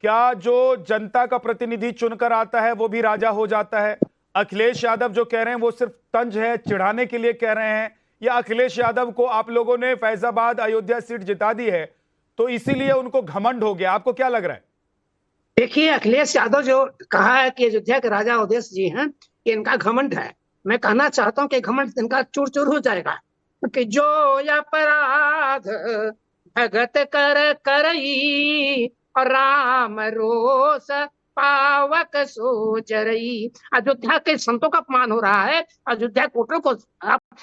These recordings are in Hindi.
क्या जो जनता का प्रतिनिधि चुनकर आता है वो भी राजा हो जाता है? अखिलेश यादव जो कह रहे हैं वो सिर्फ तंज है, चिढ़ाने के लिए कह रहे हैं, या अखिलेश यादव को आप लोगों ने फैजाबाद अयोध्या सीट जिता दी है तो इसीलिए उनको घमंड हो गया? आपको क्या लग रहा है? देखिए, अखिलेश यादव जो कहा है कि अयोध्या के राजा अवधेश जी हैं, कि इनका घमंड है। मैं कहना चाहता हूं कि घमंड इनका चूर चूर हो जाएगा कि जो अपराध भगत कर करई और राम रोष पावक सोच रही। अयोध्या के संतों का अपमान हो रहा है, अयोध्या कोटों को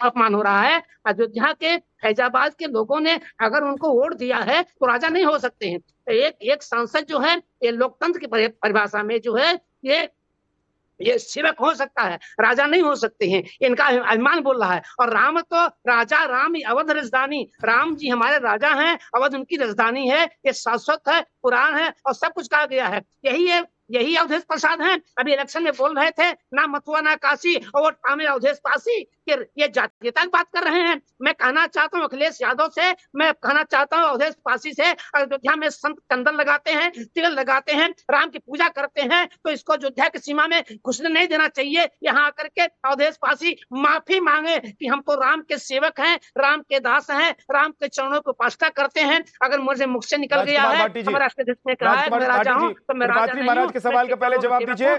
अपमान हो रहा है। अयोध्या के फैजाबाद के लोगों ने अगर उनको वोट दिया है तो राजा नहीं हो सकते हैं। एक सांसद जो है, ये लोकतंत्र की परिभाषा में जो है, ये सेवक हो सकता है, राजा नहीं हो सकते हैं। इनका अभिमान बोल रहा है। और राम तो राजा, राम ही अवध राजधानी, राम जी हमारे राजा हैं, अवध उनकी राजधानी है। ये शाश्वत है, पुराण है और सब कुछ कहा गया है। यही अवधेश प्रसाद हैं, अभी इलेक्शन में बोल रहे थे ना मथुआ ना काशी और वोट पावे अवधेश पासी। ये जातीयता की बात कर रहे हैं। मैं कहना चाहता हूँ अखिलेश यादव से, मैं कहना चाहता हूँ अवधेश पासी से, अयोध्या में संत चंदन लगाते हैं, तिलक लगाते हैं, राम की पूजा करते हैं, तो इसको अयोध्या की सीमा में घुसने नहीं देना चाहिए। यहाँ आकर के अवधेश पासी माफी मांगे कि हम तो राम के सेवक हैं, राम के दास हैं, राम के चरणों की उपासना करते हैं। अगर मुझे मुख से निकल गया है, हमारा राष्ट्रपति ने कहा है मैं राजा हूँ, तो मैं राजा नहीं हूँ। के सवाल का पहले जवाब दीजिए,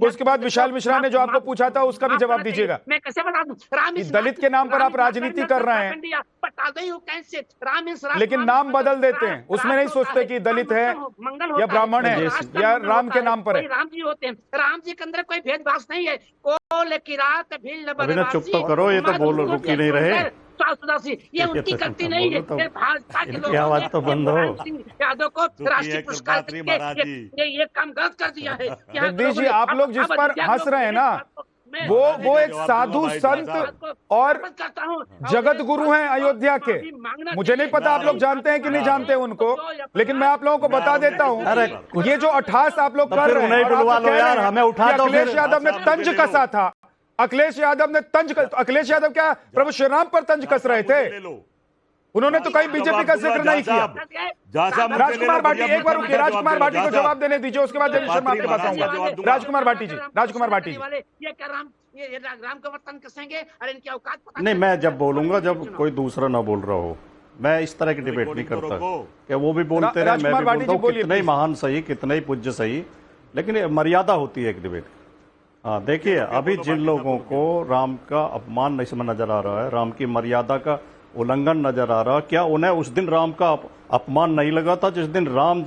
उसके बाद विशाल मिश्रा ने जो आपको पूछा था उसका भी जवाब दीजिएगा। मैं कैसे बता दूं? राम इस दलित के नाम पर आप राजनीति कर रहे हैं, लेकिन नाम बदल देते हैं, उसमें नहीं सोचते कि दलित है या ब्राह्मण है या राम के नाम पर है। राम जी होते हैं, राम जी के अंदर कोई भेदभाव नहीं है। कोल की रात भीड़ चुप तो करो, ये तो बोल रुकी नहीं रहे। ये उनकी गलती नहीं है। भाजपा के लोगों आवाज तो बंद हो। यादव को राष्ट्रीय पुरस्कार ये काम गलत कर दिया है। जगदीश जी, आप लोग जिस पर हंस रहे हैं ना, वो एक साधु संत और जगत गुरु हैं अयोध्या के। मुझे नहीं पता आप लोग जानते हैं कि नहीं जानते उनको, लेकिन मैं आप लोगों को बता देता हूं, ये जो अट्ठास आप लोग कर रहे हैं, हमें उठा दो। अखिलेश यादव ने तंज कसा था, अखिलेश यादव ने अखिलेश यादव क्या प्रभु श्री राम पर तंज कस रहे थे? उन्होंने तो कहीं बीजेपी का जिक्र नहीं किया। राजकुमार भाटी, एक बार रुकिए, राजकुमार भाटी को जवाब देने दीजिए, उसके बाद देवेश शर्मा आपके पास आऊंगा। राजकुमार भाटी जी, राजकुमार भाटी जी, ये राम का वर्तन कसेंगे और इनकी औकात नहीं। मैं जब बोलूंगा जब कोई दूसरा ना बोल रहा हो, मैं इस तरह की डिबेट नहीं करता कि वो भी बोलते रहे, मैं भी बोलता हूँ, कितना ही महान सही, कितना ही पूज्य सही, लेकिन मर्यादा होती है एक डिबेट। हाँ, देखिए, अभी जिन लोगों को राम का अपमान इसमें नजर आ रहा है, राम की मर्यादा का उल्लंघन नजर आ रहा है, क्या उन्हें उस दिन राम का अपमान नहीं लगा था जिस दिन राम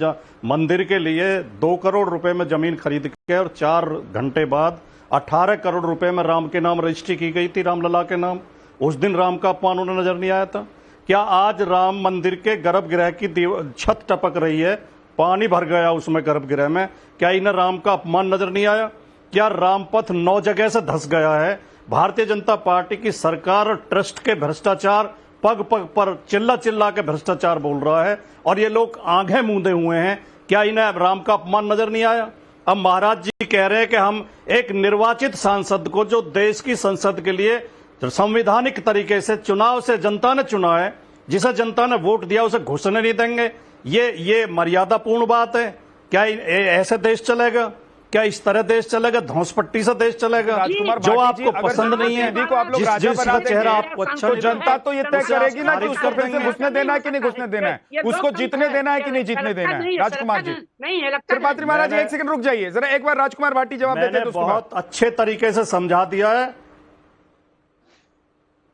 मंदिर के लिए 2 करोड़ रुपए में जमीन खरीद के और 4 घंटे बाद 18 करोड़ रुपए में राम के नाम रजिस्ट्री की गई थी, रामलला के नाम? उस दिन राम का अपमान उन्हें नजर नहीं आया था? क्या आज राम मंदिर के गर्भगृह की छत टपक रही है, पानी भर गया उसमें गर्भगृह में, क्या इन्हें राम का अपमान नजर नहीं आया? क्या रामपथ 9 जगह से धंस गया है? भारतीय जनता पार्टी की सरकार और ट्रस्ट के भ्रष्टाचार पग पग पर चिल्ला चिल्ला के भ्रष्टाचार बोल रहा है और ये लोग आंखें मूंदे हुए हैं। क्या इन्हें राम का अपमान नजर नहीं आया? अब महाराज जी कह रहे हैं कि हम एक निर्वाचित सांसद को, जो देश की संसद के लिए संवैधानिक तरीके से चुनाव से जनता ने चुना है, जिसे जनता ने वोट दिया, उसे घुसने नहीं देंगे। ये मर्यादापूर्ण बात है क्या? ऐसे देश चलेगा क्या? इस तरह देश चलेगा? धौंसपट्टी से देश चलेगा? जो आपको पसंद नहीं है, जिसका चेहरा आपको अच्छा, तो जनता तो ये तय करेगी ना कि उसको फिर से घुसने देना है कि नहीं घुसने देना है, उसको जीतने देना है कि नहीं जीतने देना है। राजकुमार जी, त्रिपाठी महाराज जी, एक सेकंड रुक जाइए जरा, एक बार राजकुमार भाटी जवाब देते हैं। बहुत अच्छे तरीके से समझा दिया है,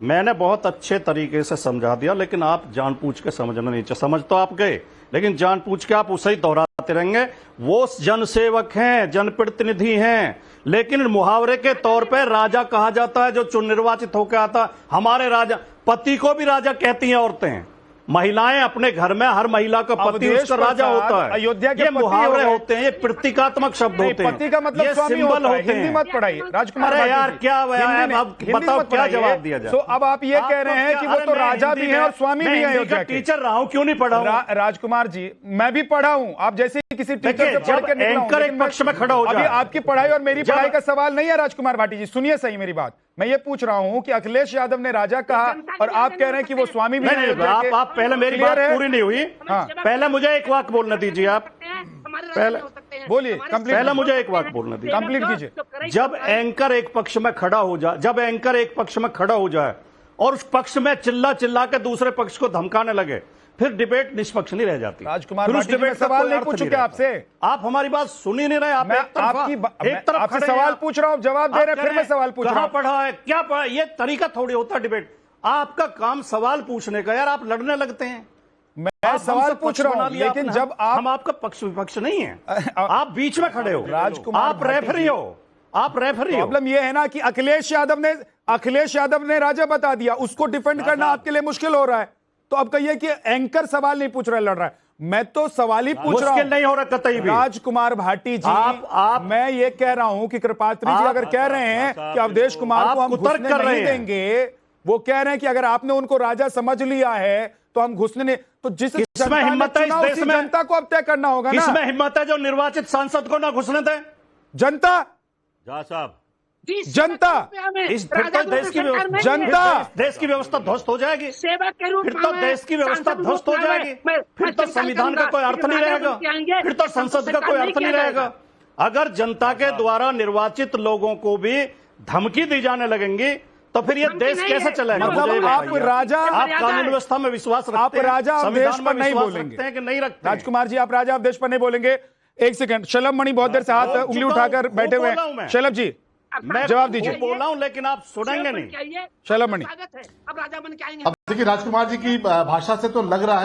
मैंने बहुत अच्छे तरीके से समझा दिया, लेकिन आप जानबूझ के समझना नहीं चाहिए। समझ तो आप गए, लेकिन जानबूझ के आप उसे ही दोहराते रहेंगे। वो जनसेवक हैं, जनप्रतिनिधि हैं, लेकिन मुहावरे के तौर पे राजा कहा जाता है जो निर्वाचित होकर आता। हमारे राजा, पति को भी राजा कहती हैं औरतें, महिलाएं अपने घर में, हर महिला का पति उसका राजा होता है। अयोध्या के मुहावरे होते हैं, ये प्रतीकात्मक शब्द होते हैं, पति का मतलब ये स्वामी सिंबल होते हैं। हिंदी मत पढ़ाइए राजकुमार यार, क्या अब बताओ क्या जवाब दिया जाए? तो अब आप ये कह रहे हैं कि वो तो राजा भी है और स्वामी भी है अयोध्या के। टीचर रहा हूं, क्यों नहीं पढ़ा हूं? राजकुमार जी, मैं भी पढ़ा हूं, आप जैसे किसी टीचर से पढ़ के निकला हूं, एंकर एक पक्ष में खड़ा हो जाए। अभी आपकी पढ़ाई और मेरी पढ़ाई का सवाल नहीं है राजकुमार भाटी जी, सुनिए सही मेरी बात। मैं ये पूछ रहा हूं कि अखिलेश यादव ने राजा कहा और आप कह रहे हैं कि वो स्वामी भी है। आप पहले मेरी बात पूरी नहीं हुई। हाँ, पहले मुझे एक वाक्य बोलने दीजिए आप। हमारे पहले बोलिए, कंप्लीट पहले मुझे एक बात बोलने दीजिए, कंप्लीट कीजिए। जब एंकर एक पक्ष में खड़ा हो जाए, जब एंकर एक पक्ष में खड़ा हो जाए और उस पक्ष में चिल्ला चिल्ला के दूसरे पक्ष को धमकाने लगे, फिर डिबेट निष्पक्ष नहीं रह जाती। राजकुमार फिर उस भाटी जी, मैं डिबेट का सवाल कोई नहीं अर्थ पूछूं नहीं क्या रहता। आपसे? आप हमारी बात सुन ही नहीं रहे। आप मैं एक तरफ आपसे खड़े सवाल हैं। पूछ रहा हूं, जवाब दे रहे हैं, फिर मैं सवाल पूछ रहा कहां हूं। पढ़ा है, क्या पढ़ा? ये तरीका थोड़ी होता डिबेट। आपका काम सवाल पूछने का, यार आप लड़ने लगते हैं। मैं सवाल पूछ रहा हूं, लेकिन जब हम आपका पक्ष विपक्ष नहीं है, आप बीच में खड़े हो, राजकुमार आप रेफरी हो, आप रेफरी हो। प्रॉब्लम यह है ना कि अखिलेश यादव ने राजा बता दिया, उसको डिफेंड करना आपके लिए मुश्किल हो रहा है। तो अब कहिए कि एंकर सवाल नहीं पूछ रहा, लड़ रहा है। मैं तो सवाल ही पूछ रहा हूं। मुश्किल नहीं हो रहा कतई भी। राजकुमार भाटी जी, मैं ये कह रहा हूं कि कृपात्री जी अगर कह रहे हैं कि अवधेश कुमार को हम घुसने नहीं देंगे, वो कह रहे हैं कि अगर आपने उनको राजा समझ लिया है तो हम घुसने नहीं, तो जिस किसमें हिम्मत है इस देश में? जनता को अब तय करना होगा ना। किसमें हिम्मत है जो निर्वाचित सांसद को ना घुसने दे? जनता, साहब, जनता, इस फिर तो देश की व्यवस्था, जनता, देश की व्यवस्था ध्वस्त हो जाएगी। सेवक के रूप फिर तो देश की व्यवस्था ध्वस्त हो जाएगी। फिर तो संविधान का कोई अर्थ नहीं रहेगा, फिर तो संसद का कोई अर्थ नहीं रहेगा। अगर जनता के द्वारा निर्वाचित लोगों को भी धमकी दी जाने लगेंगी तो फिर ये देश कैसे चलेगा? मतलब आप राजा, आप कानून व्यवस्था में विश्वास रखते हैं, आप राजा अवधेश पर नहीं विश्वास बोलेंगे रखते हैं कि नहीं रखते? राजकुमार जी, आप राजा अवधेश पर नहीं बोलेंगे। एक सेकंड, शलभ मणि बहुत देर से हाथ उंगली उठाकर बैठे हुए हैं। शलभ जी, मैं जवाब दीजिए। बोल रहा हूं लेकिन आप सुनेंगे नहीं। शलभ मणि, अब राजा बन के आएंगे। अब देखिए, राजकुमार जी की भाषा से तो लग रहा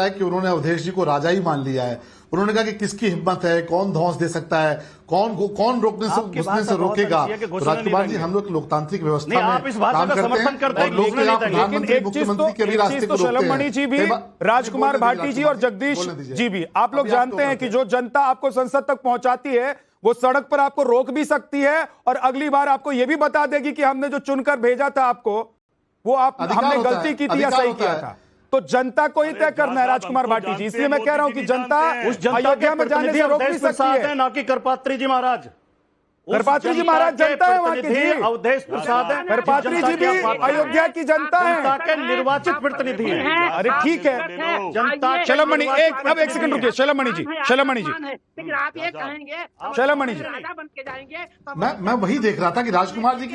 है कि उन्होंने अवधेश जी को राजा ही मान लिया है। उन्होंने कहा कि किसकी हिम्मत है, कौन धौंस दे सकता है, कौन रोकने से घुसने से रोकेगा। तो राजकुमार जी, हम लोग लोकतांत्रिक व्यवस्था में आप इस भाषा काम का करते समर्थन हैं करते हैं, और लोग प्रधानमंत्री मुख्यमंत्री के भी रास्ते को रोकते शलभ मणि हैं। जी भी, राजकुमार भाटी जी और जगदीश जी भी, आप लोग जानते हैं कि जो जनता आपको संसद तक पहुंचाती है वो सड़क पर आपको रोक भी सकती है और अगली बार आपको यह भी बता देगी कि हमने जो चुनकर भेजा था आपको, वो हमने गलती की थी या सही किया था। तो जनता को ही तय करना है राजकुमार भाटी जी। इसलिए मैं कह रहा हूं कि जनता उस जनता अयोध्या में जाने से रोक नहीं सकती है। ना कि करपात्री जी महाराज। करपात्री जी महाराज जनता है वहां की जी। अवधेश प्रसाद है, करपात्री जी भी अयोध्या की जनता जनता है। के निर्वाचित प्रतिनिधि हैं। अरे ठीक है, जनता शलभ मणि, अब एक सेकंड रुकिए। शलभ मणि जी, लेकिन आप ये कहेंगे शलभ मणि जी, राजा बन के जाएंगे। मैं वही देख रहा था कि राजकुमार जी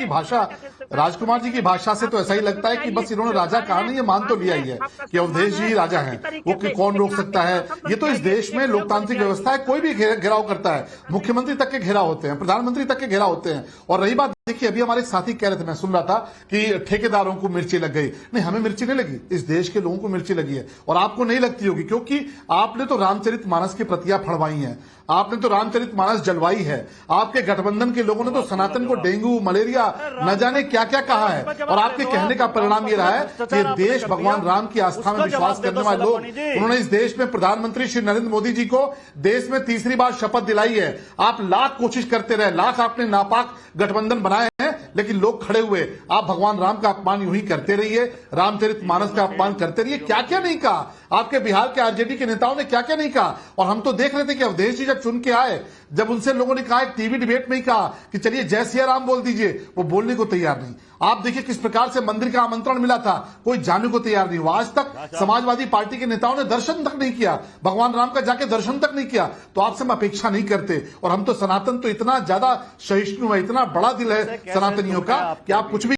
की भाषा से तो ऐसा ही लगता है कि बस इन्होंने राजा कहा नहीं, ये मान तो लिया ही है कि अवधेश जी राजा हैं। वो कौन रोक सकता है? ये तो इस देश में लोकतांत्रिक व्यवस्था है, कोई भी घेराव करता है, मुख्यमंत्री तक के घेराव होते हैं, प्रधानमंत्री तक के घेराव होते हैं। और रही बात, देखिए अभी हमारे साथी कह रहे थे, मैं सुन रहा था कि ठेकेदारों को मिर्ची लग गई। नहीं, हमें मिर्ची नहीं लगी, इस देश के लोगों को मिर्ची लगी है और आपको नहीं लगती होगी, क्योंकि आपने तो रामचरितमानस की प्रतियां फड़वाई हैं, आपने तो रामचरितमानस जलवाई है। आपके गठबंधन के लोगों ने तो सनातन को डेंगू, मलेरिया, न जाने क्या क्या कहा है। और आपके कहने का परिणाम ये रहा है कि देश भगवान राम की आस्था में विश्वास करने वाले लोग, उन्होंने इस देश में प्रधानमंत्री श्री नरेंद्र मोदी जी को देश में तीसरी बार शपथ दिलाई है। आप लाख कोशिश करते रहे, लाख आपने नापाक गठबंधन बनाए हैं, लेकिन लोग खड़े हुए। आप भगवान राम का अपमान यूं ही करते रहिए, रामचरितमानस का अपमान करते रहिए। क्या क्या नहीं कहा आपके बिहार के आरजेडी के नेताओं ने, क्या क्या नहीं कहा। और हम तो देख रहे थे कि अवधेश जी जब चुन के आए, जब उनसे लोगों ने कहा, एक टीवी डिबेट में ही कहा कि चलिए जय सिया राम बोल दीजिए, वो बोलने को तैयार नहीं। आप देखिए किस प्रकार से मंदिर का आमंत्रण मिला था, कोई जाने को तैयार नहीं हुआ। आज तक समाजवादी पार्टी के नेताओं ने दर्शन तक नहीं किया, भगवान राम का जाके दर्शन तक नहीं किया। तो आपसे हम अपेक्षा नहीं करते। और हम तो सनातन तो इतना ज्यादा सहिष्णु है, इतना बड़ा दिल है सनातनियों का कि आप कुछ भी